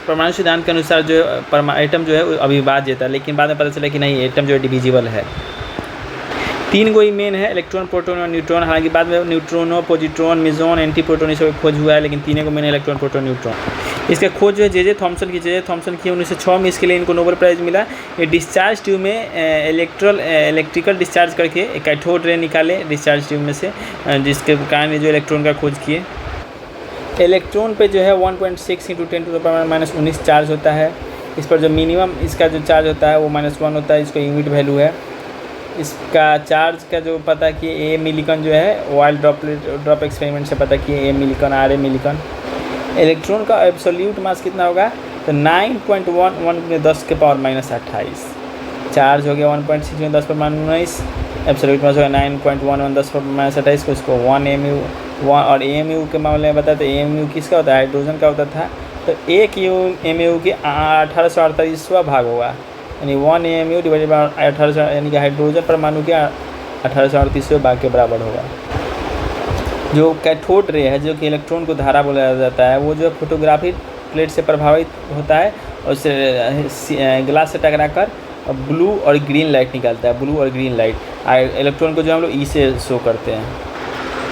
परमाणु सिद्धांत के अनुसार जो एटम जो है वो अविभाज्य था, लेकिन बाद में पता चला कि नहीं, एटम जो है डिविजिबल है। 3 कोई मेन है, इलेक्ट्रॉन, प्रोटॉन और न्यूट्रॉन। हालांकि बाद में न्यूट्रॉनो, पॉजिट्रॉन, मेसॉन, एंटी प्रोटॉन, ये सब खोज हुआ है, लेकिन 3 को मेन है, इलेक्ट्रॉन, प्रोटॉन, न्यूट्रॉन। इसका खोज जो है जे थॉमसन की 1906 में। इसके लिए इनको नोबेल प्राइज़ मिला। ये डिस्चार्ज ट्यूब में इलेक्ट्रिकल डिस्चार्ज करके एक कैथोड रे निकाले डिस्चार्ज ट्यूब में से, जिसके कारण जो इलेक्ट्रॉन का खोज किए। इलेक्ट्रॉन पे जो है 1.6 × 10⁻⁻⁻⁹ चार्ज होता है। इस पर जो मिनिमम इसका जो चार्ज होता है वो -1 होता है, इसको यूनिट वैल्यू है। इसका चार्ज का जो पता किए ए मिलीकन जो है ऑयल ड्रॉप एक्सपेरिमेंट से पता किए, ए मिलीकन, RA मिलीकन। इलेक्ट्रॉन का एब्सोल्यूट मास कितना होगा, तो 9.11 × 10⁻⁻28। चार्ज हो गया 1.6 × 10⁻⁻19, एब्सोल्यूट मास होगा 9.11 × 10⁻⁻28 को इसको 1 mu। और AMU के मामले में बताया तो AMU किसका होता है, हाइड्रोजन का होता था। तो 1 MU के 1838वां भाग होगा, यानी 1 AMU डिवाइडेड बाय 1800, यानी कि हाइड्रोजन परमाणु के 1838वें भाग के बराबर होगा। जो कैथोड रे है, जो कि इलेक्ट्रॉन को धारा बोला जाता है, वो जो फोटोग्राफी प्लेट से प्रभावित होता है और उससे ग्लास से टकराकर ब्लू और ग्रीन लाइट निकलता है, ब्लू और ग्रीन लाइट। इलेक्ट्रॉन को जो हम लोग ई से शो करते हैं।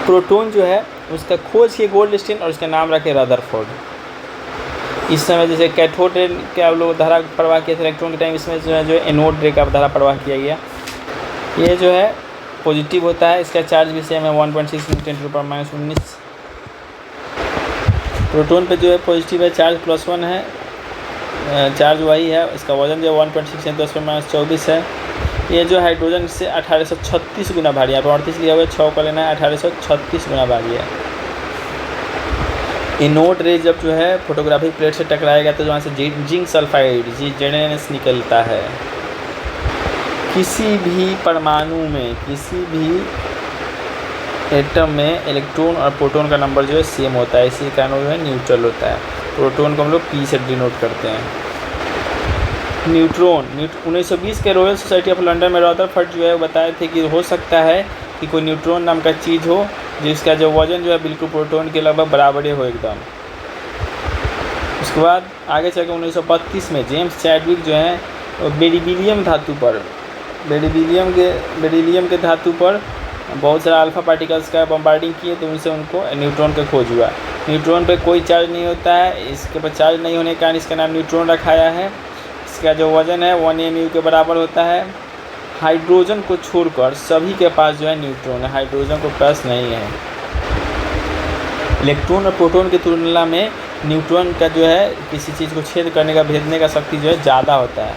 प्रोटॉन जो है उसका खोज किए गोल्डस्टीन और उसका नाम रखे रदरफोर्ड। इस समय जैसे कैथोड रे के आप लोग धारा प्रवाह किए थे इलेक्ट्रॉन के टाइम, इसमें जो है एनोड रे का धारा प्रवाह किया गया। ये जो है पॉजिटिव होता है, इसका चार्ज भी सेम है 1.6 × 10⁻⁻19। प्रोटॉन पे जो है पॉजिटिव है, चार्ज +1 है, चार्ज वही है। इसका वजन जो है 1.6 × 10⁻24 है। ये जो हाइड्रोजन से 1836 गुना भारी है, 38 लिया हुआ है, 6 का लेना है, 1836 गुना भारी है। एनोड रे जब जो है फोटोग्राफिक प्लेट से टकराएगा तो वहाँ से जिंक सल्फाइड ZnS निकलता है। किसी भी परमाणु में, किसी भी एटम में इलेक्ट्रॉन और प्रोटॉन का नंबर जो है सेम होता है, इसी कारण जो है न्यूट्रल होता है। प्रोटॉन को हम लोग P से डिनोट करते हैं। न्यूट्रॉन 1920 के रॉयल सोसाइटी ऑफ लंदन में रदरफोर्ड जो है बताए थे कि हो सकता है कि कोई न्यूट्रॉन नाम का चीज़ हो जिसका जो वजन जो है बिल्कुल प्रोटॉन के लगभग बराबर हो एकदम। उसके बाद आगे चल के 1932 में जेम्स चैडविक जो है बेरिलियम के धातु पर बहुत सारा अल्फा पार्टिकल्स का बम्बार्डिंग किए, तो उनसे उनको न्यूट्रॉन का खोज हुआ। न्यूट्रॉन पे कोई चार्ज नहीं होता है, इसके पर चार्ज नहीं होने के कारण इसका नाम न्यूट्रॉन रखाया है। इसका जो वज़न है 1 mu के बराबर होता है। हाइड्रोजन को छोड़कर सभी के पास जो है न्यूट्रॉन है, हाइड्रोजन को पास नहीं है। इलेक्ट्रॉन और प्रोटॉन की तुलना में न्यूट्रॉन का जो है किसी चीज़ को छेद करने का, भेदने का शक्ति जो है ज़्यादा होता है।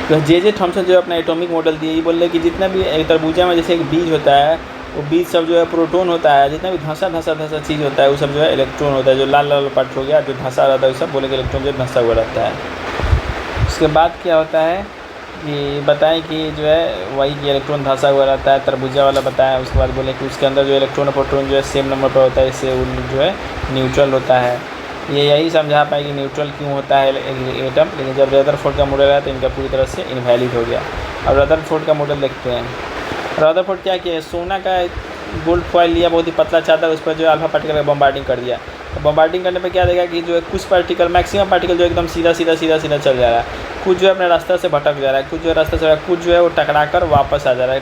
तो जे थॉमसन जो है अपना एटॉमिक मॉडल दिए, ये बोल रहे कि जितना भी तरबूजा में जैसे एक बीज होता है, वो बीज सब जो है प्रोटॉन होता है, जितना भी धंसा चीज़ होता है वो सब जो है इलेक्ट्रॉन होता है। जो लाल लाल पार्ट हो गया, जो धंसा रहता है वो सब बोले कि इलेक्ट्रॉन जो धंसा हुआ रहता है। उसके बाद क्या होता है कि बताएं कि जो है वही कि इलेक्ट्रॉन धंसा हुआ रहता है, तरबूजा वाला बताया। उसके बाद बोले कि उसके अंदर जो इलेक्ट्रॉन और प्रोटॉन जो है सेम नंबर पर होता है, इससे जो है न्यूट्रल होता है। ये यही समझा पाए कि न्यूट्रल क्यों होता है एटम। लेकिन जब रदरफोर्ड का मॉडल आया तो इनका पूरी तरह से इनवैलिड हो गया। अब रदरफोर्ड का मॉडल देखते हैं। रदरफोर्ड क्या किया, सोना का गोल्ड फॉइल लिया, बहुत ही पतला चादर, उस पर जो अल्फा पार्टिकल का बम्बार्डिंग कर दिया। तो बम्बार्डिंग करने पे क्या देगा कि जो है कुछ पार्टिकल, मैक्सिमम पार्टिकल जो एकदम सीधा चल जा रहा है, कुछ जो है अपने रास्ते से भटक जा रहा है, कुछ जो है रास्ते से, कुछ जो है वो टकरा कर वापस आ जा रहा है,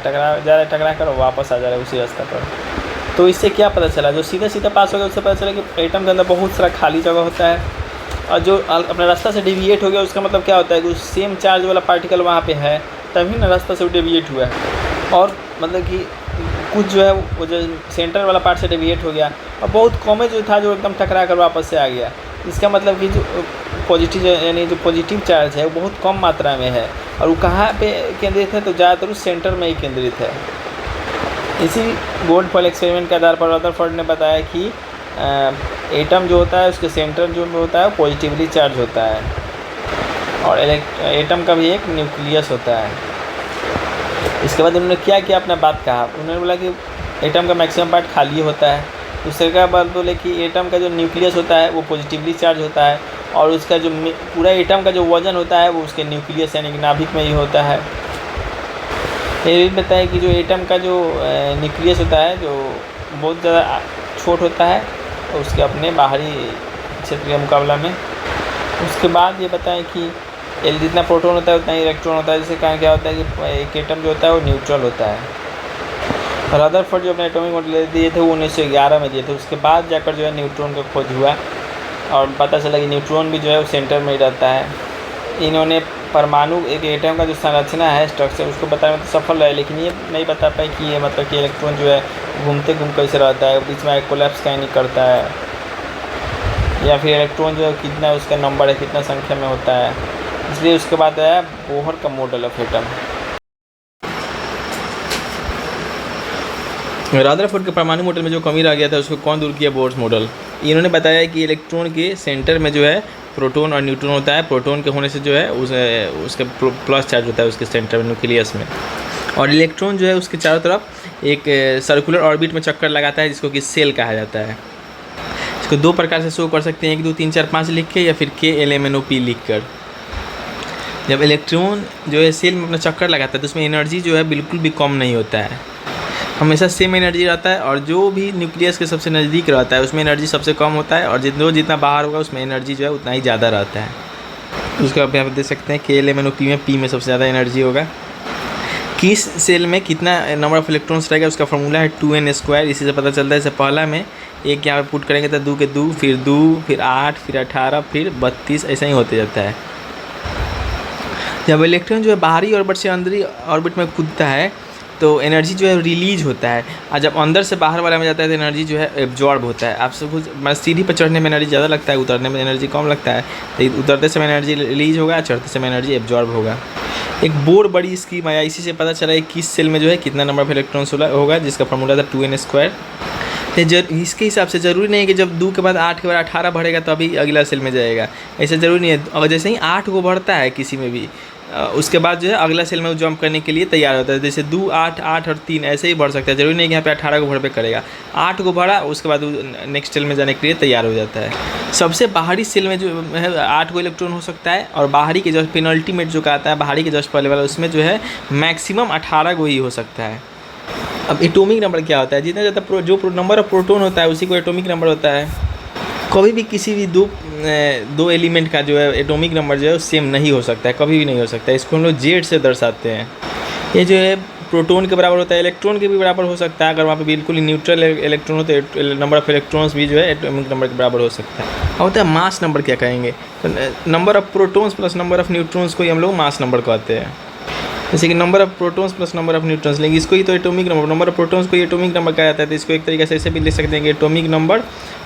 टकरा कर वापस आ जा रहा है उसी रास्ते पर। तो इससे क्या पता चला, जो सीधा पास हो गया उससे पता चला कि एटम के अंदर बहुत सारा खाली जगह होता है, और जो अपने रास्ता से डिविएट हो गया उसका मतलब क्या होता है कि सेम चार्ज वाला पार्टिकल वहाँ पे है, तभी ना रास्ता से डिविएट हुआ है। और मतलब कि कुछ जो है वो जो सेंटर वाला पार्ट से डिविएट हो गया, और बहुत कम जो था जो एकदम टकरा कर वापस से आ गया। इसका मतलब कि जो पॉजिटिव, यानी जो पॉजिटिव चार्ज है वो बहुत कम मात्रा में है, और वो कहाँ पे केंद्रित है, तो ज़्यादातर उस सेंटर में ही केंद्रित है। इसी गोल्ड फॉइल एक्सपेरिमेंट के आधार पर रदरफोर्ड ने बताया कि एटम जो होता है उसके सेंटर जो होता है वो पॉजिटिवली चार्ज होता है, और एटम का भी एक न्यूक्लियस होता है। इसके बाद उन्होंने क्या किया, अपना बात कहा। उन्होंने बोला कि एटम का मैक्सिमम पार्ट खाली होता है। दूसरे का बात बोले कि एटम का जो न्यूक्लियस होता है वो पॉजिटिवली चार्ज होता है, और उसका जो पूरा एटम का जो वजन होता है वो उसके न्यूक्लियस यानी कि नाभिक में ही होता है। ये भी बताया कि जो एटम का जो न्यूक्लियस होता है जो बहुत ज़्यादा छोट होता है उसके अपने बाहरी क्षेत्र के मुकाबला में। उसके बाद ये बताएं कि जितना प्रोटॉन होता है उतना ही इलेक्ट्रॉन होता है, जिसके कारण क्या होता है कि एक एटम जो होता है वो न्यूट्रल होता है। रदरफोर्ड जो अपने एटॉमिक मॉडल दिए थे वो 1911 में दिए थे। उसके बाद जाकर जो है न्यूट्रॉन का खोज हुआ और पता चला कि न्यूट्रॉन भी जो है वो सेंटर में ही रहता है। इन्होंने परमाणु एक एटम का जो संरचना है, स्ट्रक्चर, उसको बताने में तो सफल रहे, लेकिन ये नहीं बता पाए कि ये मतलब कि इलेक्ट्रॉन जो है घूमते घूम कैसे रहता है, बीच में कोलैप्स कहीं नहीं करता है, या फिर इलेक्ट्रॉन जो है कितना उसका नंबर है, कितना संख्या में होता है। इसलिए उसके बाद आया बोहर का मॉडल ऑफ एटम। रदरफोर्ड के परमाणु मॉडल में जो कमी रह गया था उसको कौन दूर किया? Bohr's model. इन्होंने बताया कि इलेक्ट्रॉन के सेंटर में जो है प्रोटॉन और न्यूट्रॉन होता है। प्रोटॉन के होने से जो है उसका प्लस चार्ज होता है उसके सेंटर में, न्यूक्लियस में, और इलेक्ट्रॉन जो है उसके चारों तरफ एक सर्कुलर ऑर्बिट में चक्कर लगाता है, जिसको कि सेल कहा जाता है। इसको दो प्रकार से शो कर सकते हैं, 1 2 3 4 5 लिख के, या फिर KLMNOP लिख कर। जब इलेक्ट्रॉन जो है सेल में अपना चक्कर लगाता है तो उसमें एनर्जी जो है बिल्कुल भी कम नहीं होता है, हमेशा सेम एनर्जी रहता है। और जो भी न्यूक्लियस के सबसे नज़दीक रहता है उसमें एनर्जी सबसे कम होता है, और जितना बाहर होगा उसमें एनर्जी जो है उतना ही ज़्यादा रहता है। उसका आप देख सकते हैं KLMNOP में P में सबसे ज़्यादा एनर्जी होगा। किस सेल में कितना नंबर ऑफ इलेक्ट्रॉन्स रहेगा उसका फॉर्मूला है 2n²। इसी से पता चलता है। जैसे पहला में एक यहाँ पर पुट करेंगे तो 2 के 2, फिर 2, फिर 8, फिर 18, फिर 32, ऐसा ही होते जाता है। जब इलेक्ट्रॉन जो है बाहरी ऑर्बिट से अंदरी ऑर्बिट में कूदता है तो एनर्जी जो है रिलीज होता है, और जब अंदर से बाहर वाला में जाता है तो एनर्जी जो है एब्जॉर्ब होता है। आप सब कुछ सीढ़ी पर चढ़ने में एनर्जी ज़्यादा लगता है, उतरने में एनर्जी कम लगता है। तो उतरते समय एनर्जी रिलीज होगा, चढ़ते समय एनर्जी एब्जॉर्ब होगा। एक बोर बड़ी स्कीम आया, इसी से पता चला है किस सेल में जो है कितना नंबर ऑफ इलेक्ट्रॉन्स होगा, जिसका फॉर्मूला था 2n²। इसके हिसाब से ज़रूरी नहीं है कि जब 2 के बाद 8 के बाद 18 बढ़ेगा तो अभी अगला सेल में जाएगा, ऐसा ज़रूरी नहीं है। और जैसे ही 8 को बढ़ता है किसी में भी, उसके बाद जो है अगला सेल में वो जंप करने के लिए तैयार होता है। जैसे 2, 8, 8 और 3 ऐसे ही बढ़ सकता है, ज़रूरी नहीं कि यहाँ पे 18 को भर पे करेगा। 8 को भरा, उसके बाद नेक्स्ट सेल में जाने के लिए तैयार हो जाता है। सबसे बाहरी सेल में जो है 8 को इलेक्ट्रॉन हो सकता है, और बाहरी के जस्ट पेनल्टीमेट जो कहता है बाहरी के जस्ट पहले वाला, उसमें जो है मैक्सिमम 18 को ही हो सकता है। अब एटॉमिक नंबर क्या होता है? जितना ज़्यादा जो नंबर ऑफ प्रोटॉन होता है उसी को एटॉमिक नंबर होता है। कभी भी किसी भी दो एलिमेंट का जो है एटॉमिक नंबर जो है सेम नहीं हो सकता है, कभी भी नहीं हो सकता है। इसको हम लोग Z से दर्शाते हैं। ये जो है प्रोटॉन के बराबर होता है, इलेक्ट्रॉन के भी बराबर हो सकता है। अगर वहाँ पे बिल्कुल ही न्यूट्रल इलेक्ट्रॉन हो तो नंबर ऑफ इलेक्ट्रॉन्स भी जो है एटॉमिक नंबर के बराबर हो सकता है। अब होता है मास नंबर। क्या कहेंगे? तो number of protons plus number of neutrons को ही हम लोग मास नंबर कहते हैं। जैसे कि number of protons plus number of neutrons लेंगे, इसको ही तो एटॉमिक नंबर ऑफ प्रोटॉन्स को एटॉमिक नंबर कहा जाता है। तो इसको एक तरीके से ऐसे भी लिख सकते हैं कि atomic number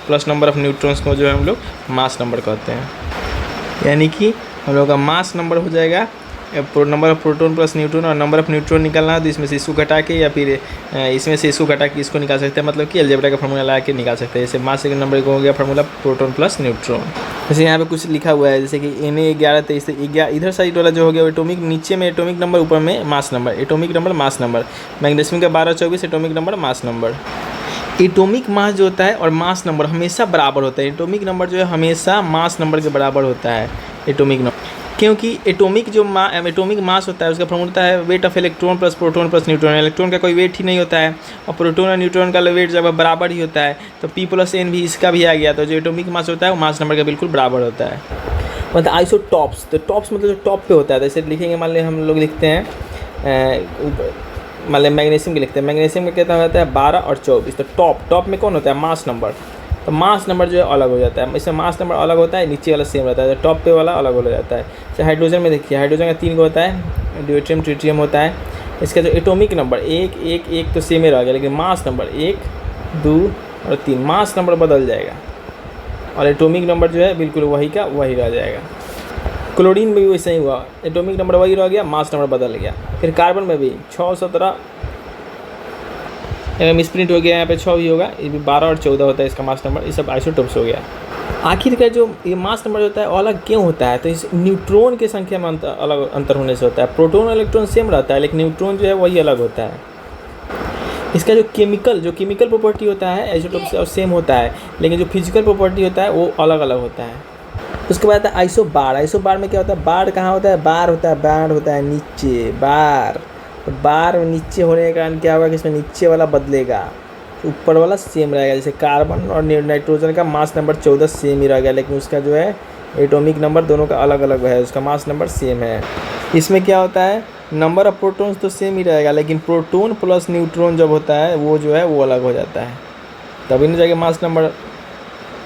plus number of neutrons को जो है हम लोग मास नंबर कहते हैं। यानी कि हम लोग का मास नंबर हो जाएगा number of proton plus neutron, और नंबर ऑफ न्यूट्रॉन निकालना है तो इसमें से इसको घटा के, या फिर इसमें से इसको घटा के इसको निकाल सकते हैं। मतलब कि अलजेब्रा का फार्मूला लगा के निकाल सकते हैं। जैसे मास के नंबर को हो गया फार्मूला प्रोटॉन प्लस न्यूट्रॉन। जैसे यहाँ पे कुछ लिखा हुआ है, जैसे कि Na11 23 इधर साइड वाला जो हो गया एटॉमिक, नीचे में एटॉमिक नंबर, ऊपर में mass number, atomic number mass number. Magnesium का 12 24 atomic number mass number. Atomic mass जो होता है और मास नंबर हमेशा बराबर होता है। एटॉमिक नंबर जो है हमेशा मास नंबर के बराबर होता है एटॉमिक नंबर, क्योंकि एटॉमिक मास होता है उसका फॉर्मूला होता है weight of electron plus proton plus neutron. Electron का कोई वेट ही नहीं होता है, और प्रोटॉन और न्यूट्रॉन का वेट जब बराबर ही होता है तो P + N भी इसका भी आ गया। तो जो एटॉमिक मास होता है वो मास नंबर का बिल्कुल बराबर होता है। मतलब आइसोटॉप्स, तो टॉप्स मतलब जो टॉप पे होता है। जैसे लिखेंगे, मान लीजिए हम लोग लिखते हैं मान लीजिए मैग्नीशियम के लिखते हैं, मैग्नीशियम का कितना होता है 12 और 24। तो टॉप में कौन होता है? Mass number. तो मास नंबर जो है अलग हो जाता है, इसमें मास नंबर अलग होता है, नीचे वाला सेम रहता है, तो टॉप पे वाला अलग हो जाता है। जैसे हाइड्रोजन में देखिए, हाइड्रोजन का 3 को होता है, ड्यूटेरियम ट्रिटियम होता है। इसका जो एटॉमिक नंबर 1 1 1 तो सेम ही रह गया, लेकिन मास नंबर 1 2 और 3 मास नंबर बदल जाएगा, और एटॉमिक नंबर जो है बिल्कुल वही का वही रह जाएगा। क्लोरीन में भी वैसे ही हुआ, एटॉमिक नंबर वही रह गया, मास नंबर बदल गया। फिर कार्बन में भी 6 17 मिसप्रिंट हो गया, यहाँ पे 6 भी होगा, ये भी 12 और 14 होता है इसका मास नंबर। ये सब आइसोटोप्स हो गया। आखिरकार जो ये मास नंबर होता है अलग क्यों होता है? तो इस न्यूट्रॉन की संख्या में अंतर होने से होता है। प्रोटॉन और इलेक्ट्रॉन सेम रहता है, लेकिन न्यूट्रॉन जो है वही अलग होता है। इसका जो केमिकल प्रॉपर्टी होता है आइसोटोप से सेम होता है, लेकिन जो फिजिकल प्रॉपर्टी होता है वो अलग अलग होता है। उसके बाद आता है आइसोबार। आइसोबार में क्या होता है? बार कहाँ होता है? बार होता है नीचे, बार। तो बार नीचे होने के कारण क्या होगा कि इसमें नीचे वाला बदलेगा, ऊपर वाला सेम रहेगा। जैसे कार्बन और नाइट्रोजन का मास नंबर 14 सेम ही रहेगा, लेकिन उसका जो है एटॉमिक नंबर दोनों का अलग अलग है, उसका मास नंबर सेम है। इसमें क्या होता है, नंबर ऑफ प्रोटॉन्स तो सेम ही रहेगा, लेकिन प्रोटॉन प्लस न्यूट्रॉन जब होता है वो जो है वो अलग हो जाता है, तभी ना जाके मास नंबर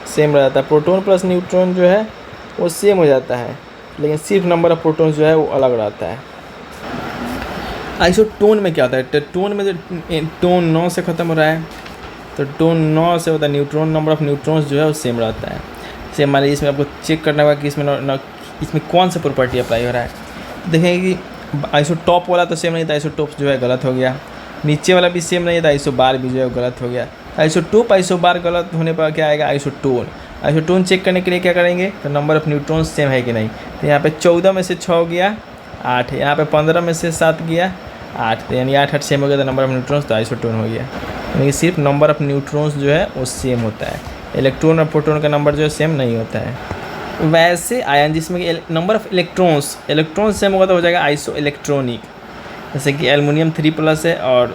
सेम रह जाता है। प्रोटॉन प्लस न्यूट्रॉन जो है वो सेम हो जाता है, लेकिन सिर्फ नंबर ऑफ प्रोटॉन्स जो है वो अलग रहता है। आइसोटोन में क्या होता है, तो टोन में जो टोन 9 से ख़त्म हो रहा है, तो टोन 9 से होता है, न्यूट्रॉन नंबर ऑफ न्यूट्रॉन्स जो है वो सेम रहता है। जैसे मान लीजिए इसमें आपको चेक करना होगा कि इसमें कौन सा प्रॉपर्टी अप्लाई हो रहा है। देखेंगे कि आइसोटॉप वाला तो सेम नहीं था, आइसोटॉप जो है गलत हो गया। नीचे वाला भी सेम नहीं था, आइसोबार भी जो है गलत हो गया। आइसोटोप आइसोबार गलत होने पर क्या आएगा, आइसोटोन। आइसोटोन चेक करने के लिए क्या करेंगे, तो नंबर ऑफ न्यूट्रॉन्स सेम है कि नहीं। तो यहाँ पे 14 में से 6 गया 8, यहाँ पे 15 में से 7 गया 8, तो यानी 8 सेम हो गया, तो नंबर ऑफ न्यूट्रॉन्स तो आइसोटोन हो गया। यानी सिर्फ नंबर ऑफ न्यूट्रॉन्स जो है वो सेम होता है, इलेक्ट्रॉन और प्रोटॉन का नंबर जो है सेम नहीं होता है। वैसे आयन जिसमें नंबर ऑफ इलेक्ट्रॉन्स सेम होगा तो हो जाएगा आइसो इलेक्ट्रॉनिक। जैसे कि एल्युमिनियम 3+ है और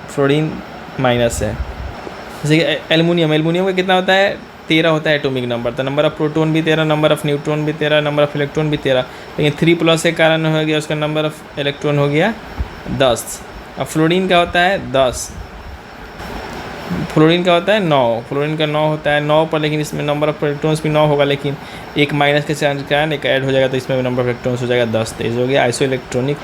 फ्लोरीन -है। जैसे कि एल्युमिनियम का कितना होता है, 13 होता है एटॉमिक नंबर, तो नंबर ऑफ प्रोटॉन भी 13, नंबर ऑफ न्यूट्रॉन भी 13, नंबर ऑफ इलेक्ट्रॉन भी 13, लेकिन 3+ के कारण हो गया उसका नंबर ऑफ इलेक्ट्रॉन हो गया 10। अब फ्लोरीन का होता है 10, फ्लोरीन का होता है 9, फ्लोरीन का 9 होता है 9 पर, लेकिन इसमें नंबर ऑफ इलेक्ट्रॉन्स भी 9 होगा, लेकिन एक माइनस के कारण एक ऐड हो जाएगा, तो इसमें भी नंबर ऑफ इलेक्ट्रॉन्स हो जाएगा 10। तो हो गया आइसो इलेक्ट्रॉनिक।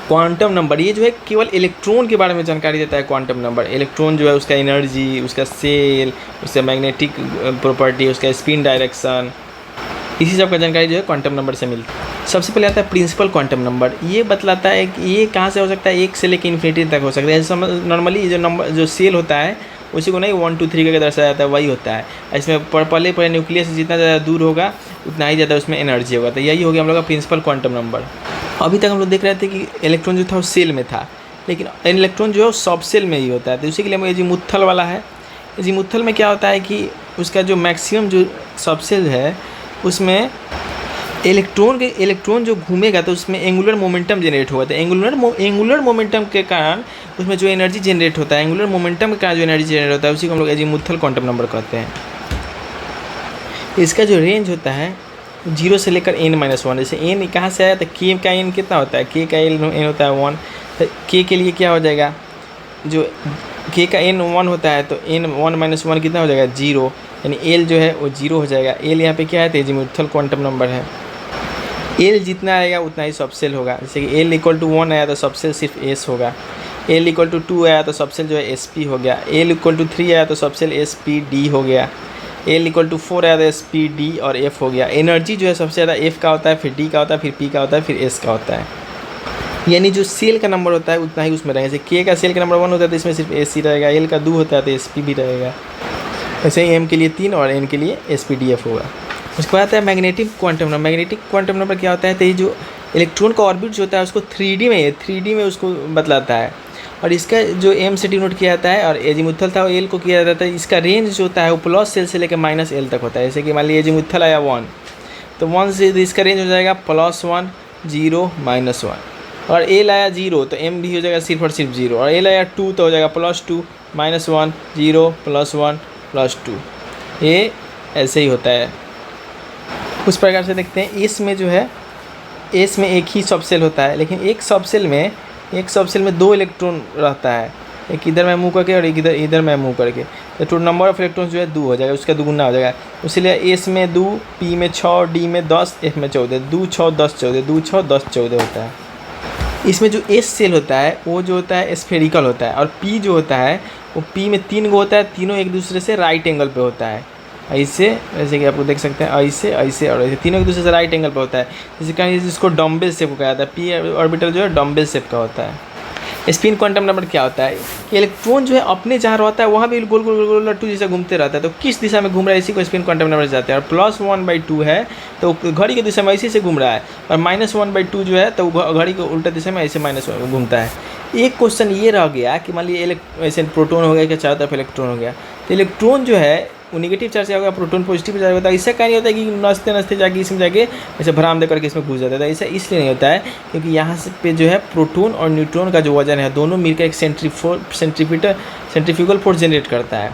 क्वांटम नंबर, ये जो है केवल इलेक्ट्रॉन के बारे में जानकारी देता है क्वांटम नंबर। इलेक्ट्रॉन जो है उसका एनर्जी, उसका सेल, उसका मैग्नेटिक प्रॉपर्टी, उसका स्पिन डायरेक्शन, इसी सब का जानकारी जो है क्वांटम नंबर से मिलती है। सबसे पहले आता है प्रिंसिपल क्वांटम नंबर। ये बतलाता है कि ये कहाँ से हो सकता है, 1 से लेकर इन्फिनिटी तक हो सकता है। जैसे नॉर्मली जो नंबर जो सेल होता है उसी को नहीं 1 2 3 करके दर्शाया जाता है, वही होता है। इसमें पहले न्यूक्लियस से जितना ज़्यादा दूर होगा उतना ही ज़्यादा उसमें एनर्जी होगा, तो यही हो गया हम लोग का प्रिंसिपल क्वांटम नंबर। अभी तक हम लोग देख रहे थे कि इलेक्ट्रॉन जो था वो सेल में था, लेकिन इलेक्ट्रॉन जो है सब सेल में ही होता है, तो उसी के लिए हम एजीमुथल वाला है। एजीमुथल में क्या होता है कि उसका जो मैक्सिमम जो सब सेल है उसमें इलेक्ट्रॉन जो घूमेगा तो उसमें एंगुलर मोमेंटम जनरेट होगा, तो एंगुलर मोमेंटम के कारण उसमें जो एनर्जी जनरेट होता है, एंगुलर मोमेंटम के कारण जो एनर्जी जनरेट होता है उसी को हम लोग एजीमुथल क्वांटम नंबर कहते हैं। इसका जो रेंज होता है 0 से लेकर n-1। जैसे n कहाँ से आया, तो k का n कितना होता है, k का n होता है 1, तो k के लिए क्या हो जाएगा, जो k का n 1 होता है तो n1 - 1 कितना हो जाएगा 0, यानी l जो है वो 0 हो जाएगा। l यहाँ पे क्या है, तो एजीमुथल क्वांटम नंबर है। l जितना आएगा उतना ही सबसेल होगा। जैसे कि l = 1 आया तो सबसेल सिर्फ s होगा, l = 2 आया तो सबसेल जो है sp हो गया, l = 3 आया तो सबसेल spd हो गया, l = 4 आया तो spd और f हो गया। एनर्जी जो है सबसे ज़्यादा f का होता है, फिर d का होता है, फिर p का होता है, फिर s का होता है। यानी जो सेल का नंबर होता है उतना ही उसमें रहेगा। जैसे k का सेल का नंबर 1 होता है तो इसमें सिर्फ s रहेगा, l का 2 होता है तो sp भी रहेगा। ऐसे ही m के लिए 3 और n के लिए spdf होगा। उसके बाद आता है magnetic quantum number. Magnetic quantum number क्या होता है, तो ये जो इलेक्ट्रॉन का ऑर्बिट जो होता है उसको 3D में उसको बतलाता है, और इसका जो m से डिनोट किया जाता है, और एजीमुथल था वो l को किया जाता है। इसका रेंज जो होता है वो प्लस सेल से लेकर -l तक होता है। जैसे कि मान लीजिए एजीमुथल आया 1, तो 1 से इसका रेंज हो जाएगा +1 0 -1, और l आया 0 तो m भी हो जाएगा सिर्फ और सिर्फ 0, और l आया 2 तो हो जाएगा +2 -1 0 +1 +2। ये ऐसे ही होता है। उस प्रकार से देखते हैं एस में जो है, एस में एक ही सबसेल होता है, लेकिन एक सबसेल में 2 इलेक्ट्रॉन रहता है, एक इधर में मूव करके और एक इधर में मूव करके, तो टोटल नंबर ऑफ इलेक्ट्रॉन्स जो है 2 हो जाएगा, उसका दुगुना हो जाएगा। इसलिए एस में 2, पी में 6, डी में 10, एफ में 14, 2 6 10 14, 2 6 10 14 होता है। इसमें जो एस सेल होता है वो जो होता है स्फेरिकल होता है, और पी जो होता है वो पी में 3 गो होता है, तीनों एक दूसरे से राइट एंगल पे होता है। ऐसे जैसे कि आपको देख सकते हैं, ऐसे ऐसे और ऐसे तीनों एक दूसरे से राइट एंगल पे होता है। जैसे कहीं जिसको डम्बेल शेप कहा जाता है, पी ऑर्बिटल जो है डम्बेल शेप का होता है। स्पिन क्वांटम नंबर क्या होता है, कि इलेक्ट्रॉन जो है अपने जहाँ रहता है वहाँ भी गोल गोल गोल लट्टू जैसा घूमते रहता है, तो किस दिशा में घूम रहा है इसी को स्पिन क्वांटम नंबर जाते हैं। और +1/2 है तो घड़ी की दिशा में इसी से घूम रहा है, और -1/2 जो है तो घड़ी को उल्टा दिशा में ऐसे -1 घूमता है। एक क्वेश्चन ये रह गया कि मान लीजिए ऐसे प्रोटॉन हो गया कि चारों तरफ इलेक्ट्रॉन हो गया, तो इलेक्ट्रॉन जो है वो नेगेटिव चार्ज होगा, प्रोटॉन पॉजिटिव चार्ज होता है। इससे क्या नहीं होता है कि नचते जाके इसमें जाके ऐसे भराम दे करके इसमें घुस जाता है। ऐसा इसलिए नहीं होता है क्योंकि यहाँ से पे जो है प्रोटॉन और न्यूट्रॉन का जो वजन है दोनों मिलकर एक सेंट्रीफ्यूगल फोर्स जनरेट करता है।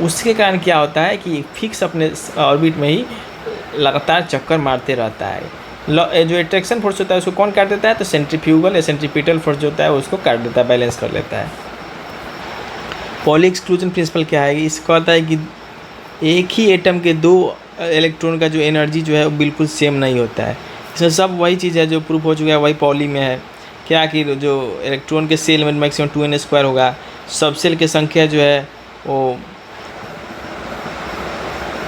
उसके कारण क्या होता है कि फिक्स अपने ऑर्बिट में ही लगातार चक्कर मारते रहता है। जो एट्रैक्शन फोर्स होता है उसको कौन काट देता है, तो सेंट्रीफ्यूगल या सेंट्रीपिटल फोर्स जो होता है उसको काट देता है, बैलेंस कर लेता है। पॉली एक्सक्लूजन प्रिंसिपल क्या है, इसका होता है कि एक ही एटम के दो इलेक्ट्रॉन का जो एनर्जी जो है वो बिल्कुल सेम नहीं होता है। इसमें सब वही चीज़ है जो प्रूफ हो चुका है, वही पॉली में है क्या कि जो इलेक्ट्रॉन के सेल में मैक्सिमम 2n² होगा। सब सेल की संख्या जो है वो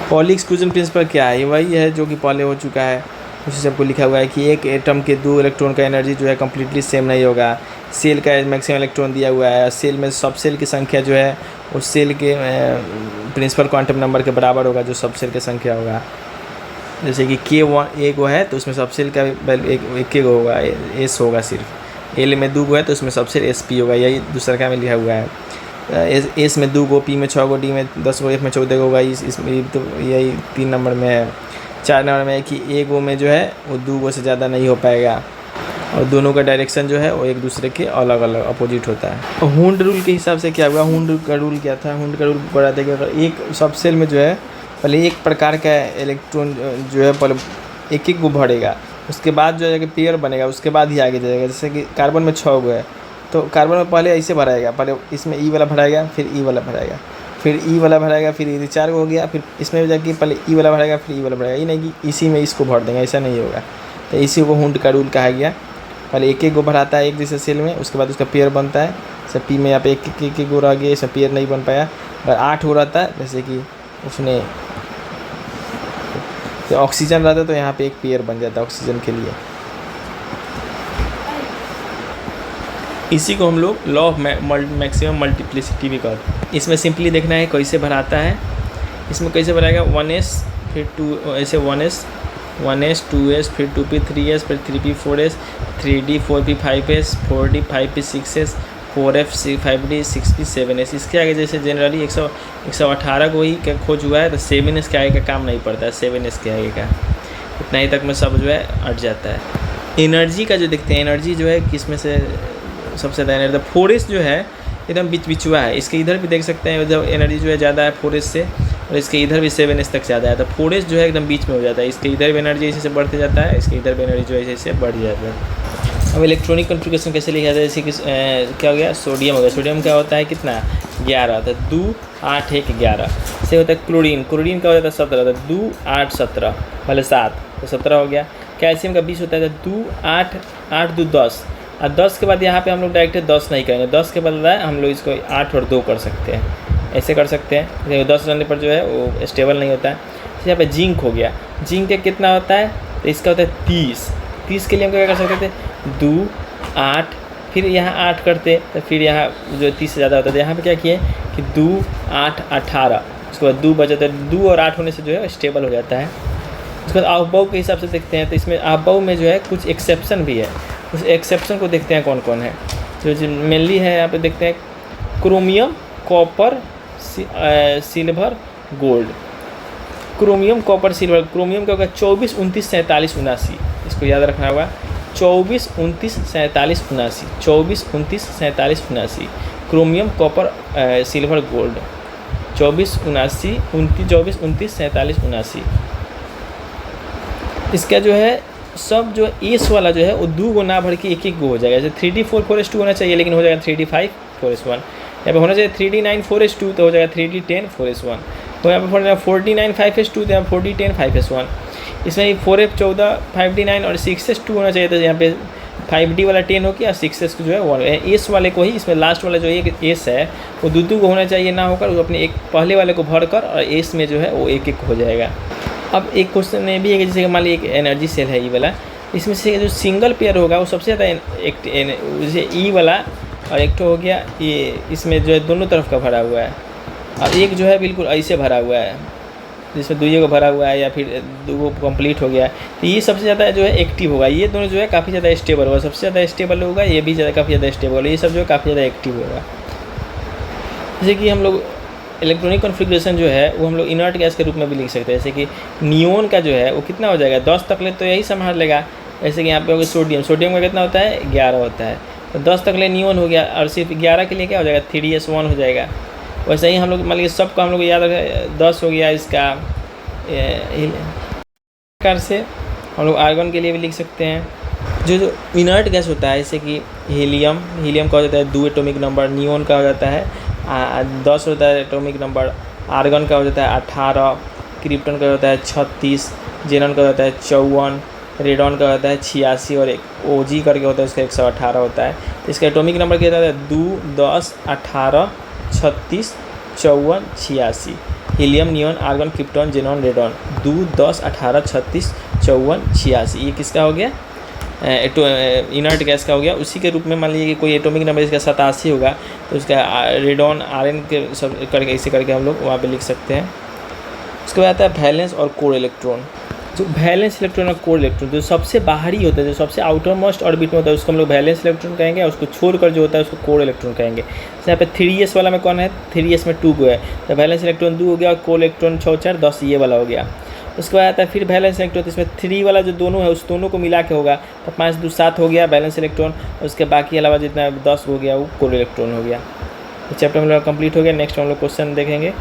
पॉली एक्सक्लूजन प्रिंसिपल क्या है, ये वही है जो कि पहले हो चुका है, उसी सबको लिखा हुआ है कि एक एटम के दो इलेक्ट्रॉन का एनर्जी जो है कम्प्लीटली सेम नहीं होगा। सेल का मैक्सिमम इलेक्ट्रॉन दिया हुआ है, सेल में सब सेल की संख्या जो है उस सेल के प्रिंसिपल क्वांटम नंबर के बराबर होगा जो सब सेल की संख्या होगा। जैसे कि K1 एक वो है तो उसमें सब सेल का एक होगा, एस होगा सिर्फ। एल में 2 है तो उसमें सब सेल SP होगा, यही दूसरा का में लिखा हुआ है। एस में 2 P में 6 डी में 10 F में 14 होगा, इसमें तो यही 3 नंबर में है। 4 नंबर में है कि एक में जो है वो 2 से ज़्यादा नहीं हो पाएगा, और दोनों का डायरेक्शन जो है वो एक दूसरे के अलग अलग अपोजिट होता है। हुंड रूल के हिसाब से क्या हुआ, हुंड का रूल क्या था, हुंड का रूल बताते हैं कि एक सब सेल में जो है पहले एक प्रकार का इलेक्ट्रॉन जो है पहले एक गो भरेगा, उसके बाद जो है कि पेयर बनेगा, उसके बाद ही आगे जाएगा। जैसे कि कार्बन में 6 गो है तो कार्बन में पहले ऐसे भराएगा, पहले इसमें E वाला भराएगा, फिर E वाला भराएगा, फिर E वाला भराएगा, फिर ये 4 हो गया, फिर इसमें जाके पहले E वाला भराएगा, फिर E वाला भराएगा। ये नहीं कि इसी में इसको भर देंगे, ऐसा नहीं होगा। तो इसी को हुंड का रूल कहा गया। पहले एक गो भराता है एक जैसे सेल में, उसके बाद उसका पेयर बनता है। जैसे P में यहाँ पे एक गो रह गया, इसमें पेयर नहीं बन पाया, और 8 हो रहता है। जैसे कि उसने तो ऑक्सीजन रहता है तो यहाँ पे एक पेयर बन जाता है ऑक्सीजन के लिए। इसी को हम लोग लॉ ऑफ मैक्सिमम मल्टीप्लिसिटी भी कहते हैं। इसमें सिंपली देखना है कैसे भराता है। इसमें कैसे भराएगा, 1s फिर 2 ऐसे 1s 2s फिर 2p 3s फिर 3p 4s 3d 4p 5s 4d 5p 6s 4f 5d 6p 7s। इसके आगे जैसे जनरली 118 को ही क्या खोज हुआ है तो 7s के आगे का काम नहीं पड़ता है, 7s के आगे का इतना ही तक में सब जो है अट जाता है। एनर्जी का जो देखते हैं, एनर्जी जो है किस में से सबसे ज़्यादा एनर्जी 4s जो है एकदम बिचुआ है। इसके इधर भी देख सकते हैं जब एनर्जी जो है ज़्यादा है 4s से, और इसके इधर भी 7s तक ज़्यादा है। तो 4s जो है एकदम बीच में हो जाता है, इसके इधर भी एनर्जी ऐसे बढ़ते जाता है, इसके इधर भी एनर्जी जो है ऐसे बढ़ जाता है। अब इलेक्ट्रॉनिक कॉन्फ़िगरेशन कैसे लिखा जाता है, जैसे कि क्या हो गया, सोडियम हो गया। सोडियम क्या होता है, कितना 11 होता है, 2 8 1 11 से होता है। क्लोरीन का हो जाता है 17 होता है, 2 8 17 पहले 7 तो 17 हो गया। कैल्शियम का 20 होता है, 2 8 8 2 10, और 10 के बाद यहाँ पे हम लोग डायरेक्ट 10 नहीं करेंगे, 10 के बदला हम लोग इसको 8 और 2 कर सकते हैं, ऐसे कर सकते हैं। 10 रहने पर जो है वो स्टेबल नहीं होता है। यहाँ पे जिंक हो गया, जिंक का कितना होता है, तो इसका होता है 30 के लिए हम क्या कर सकते थे, 2 8 फिर यहाँ 8 करते, तो फिर यहाँ जो 30 से ज़्यादा होता है। यहाँ पे क्या किए कि 2 8 18, उसके बाद 2 बचा, तो 2 और 8 होने से जो है स्टेबल हो जाता है। उसके बाद आफबाऊ के हिसाब से देखते हैं, तो इसमें आफबाऊ में जो है कुछ एक्सेप्शन भी है, उस एक्सेप्शन को देखते हैं कौन कौन है। जो मेनली है यहाँ पे देखते हैं, chromium copper silver gold. Chromium copper silver, chromium का होगा 24 29 47 79, इसको याद रखना होगा, 24 29 47 79, 24 29 47 79 क्रोमियम कॉपर सिल्वर गोल्ड, 24 29 29 47 79। इसका जो है सब जो एस वाला जो है वो 2 गो ना भर के एक गो हो जाएगा। जैसे 3d 4 4s2 होना चाहिए, लेकिन हो जाएगा 3d 5 4s1। यहाँ पे होना चाहिए 3d 9 4s2 तो हो जाएगा 3d 10 4s1। तो यहाँ पे 4d 9 5s2 तो यहाँ 4d 10 5s1। इसमें 4f 14 5d 9 और 6s2 होना चाहिए, तो यहाँ पे 5d वाला 10 हो गया, 6s जो है 1। एस वाले को ही इसमें लास्ट वाला जो एक एस है वो 2 को होना चाहिए, ना होकर वो अपने एक पहले वाले को भर कर और एस में जो है वो एक हो जाएगा। अब एक क्वेश्चन ये भी है कि जैसे मान लीजिए एक एनर्जी सेल है ई वाला, इसमें से जो सिंगल पेयर होगा वो सबसे ज़्यादा जैसे ई वाला, और एक तो हो गया ये, इसमें जो है दोनों तरफ का भरा हुआ है, और एक जो है बिल्कुल ऐसे भरा हुआ है जिसमें 2 को भरा हुआ है, या फिर 2 कंप्लीट हो गया है। तो ये सबसे ज़्यादा जो है एक्टिव होगा, ये दोनों जो है काफ़ी ज़्यादा स्टेबल होगा, सबसे ज़्यादा स्टेबल होगा, ये भी काफ़ी ज़्यादा स्टेबल होगा, ये सब जो है काफ़ी ज़्यादा एक्टिव होगा। जैसे कि हम लोग इलेक्ट्रॉनिक कॉन्फ़िगरेशन जो है वो हम लोग इनर्ट गैस के रूप में भी लिख सकते हैं। जैसे कि नियोन का जो है वो कितना हो जाएगा, 10 तक ले तो यही संभाल लेगा। जैसे कि यहाँ पे हो गया सोडियम का कितना होता है, 11 होता है, तो 10 तक ले नियोन हो गया, और सिर्फ 11 के लिए क्या हो जाएगा, 3s1 हो जाएगा। वैसे ही हम लोग मान लीजिए सबका हम लोग याद रखें, 10 हो गया इसका प्रकार से हम लोग आर्गन के लिए भी लिख सकते हैं। जो इनर्ट गैस होता है जैसे कि हीलियम का हो जाता है 2 एटॉमिक नंबर, नियोन का हो जाता है 10 होता है एटॉमिक नंबर, आर्गन का हो जाता है 18, क्रिप्टन का होता है 36, जेनॉन का होता है 54, रेडॉन का होता है 86 और एक ओजी करके होता है उसका 118 होता है। तो इसका एटॉमिक नंबर क्या होता है 2, 10, 18, 36, 54, 86। Helium, neon, argon, krypton, xenon, radon 2, 10, 18, 36, 54, 86। ये किसका हो गया? इनर्ट गैस का हो गया। उसी के रूप में मान लीजिए कि कोई एटॉमिक नंबर इसका 87 होगा तो उसका रेडॉन आरएन के सब करके ऐसे करके हम लोग वहाँ पे लिख सकते हैं। उसके बाद आता है वैलेंस और कोर इलेक्ट्रॉन। जो वैलेंस इलेक्ट्रॉन और कोर इलेक्ट्रॉन जो सबसे बाहरी होता है, जो सबसे आउटर मोस्ट ऑर्बिट में होता है उसको हम लोग वैलेंस इलेक्ट्रॉन कहेंगे, और उसको छोड़कर जो होता है उसको कोर इलेक्ट्रॉन कहेंगे। जैसे यहाँ पे 3s वाला में कौन है? 3s में 2 को है, तो वैलेंस इलेक्ट्रॉन 2 हो गया और कोर इलेक्ट्रॉन 6, 4, 10 ये वाला हो गया। उसके बाद आता है फिर वैलेंस इलेक्ट्रॉन, इसमें 3 वाला जो दोनों है उस दोनों को मिला के होगा, तो 5, 2, 7 हो गया वैलेंस इलेक्ट्रॉन, और उसके बाकी अलावा जितना 10 हो गया वो कोर इलेक्ट्रॉन हो गया। तो चैप्टर हम लोग कंप्लीट हो गया। नेक्स्ट हम लोग क्वेश्चन देखेंगे।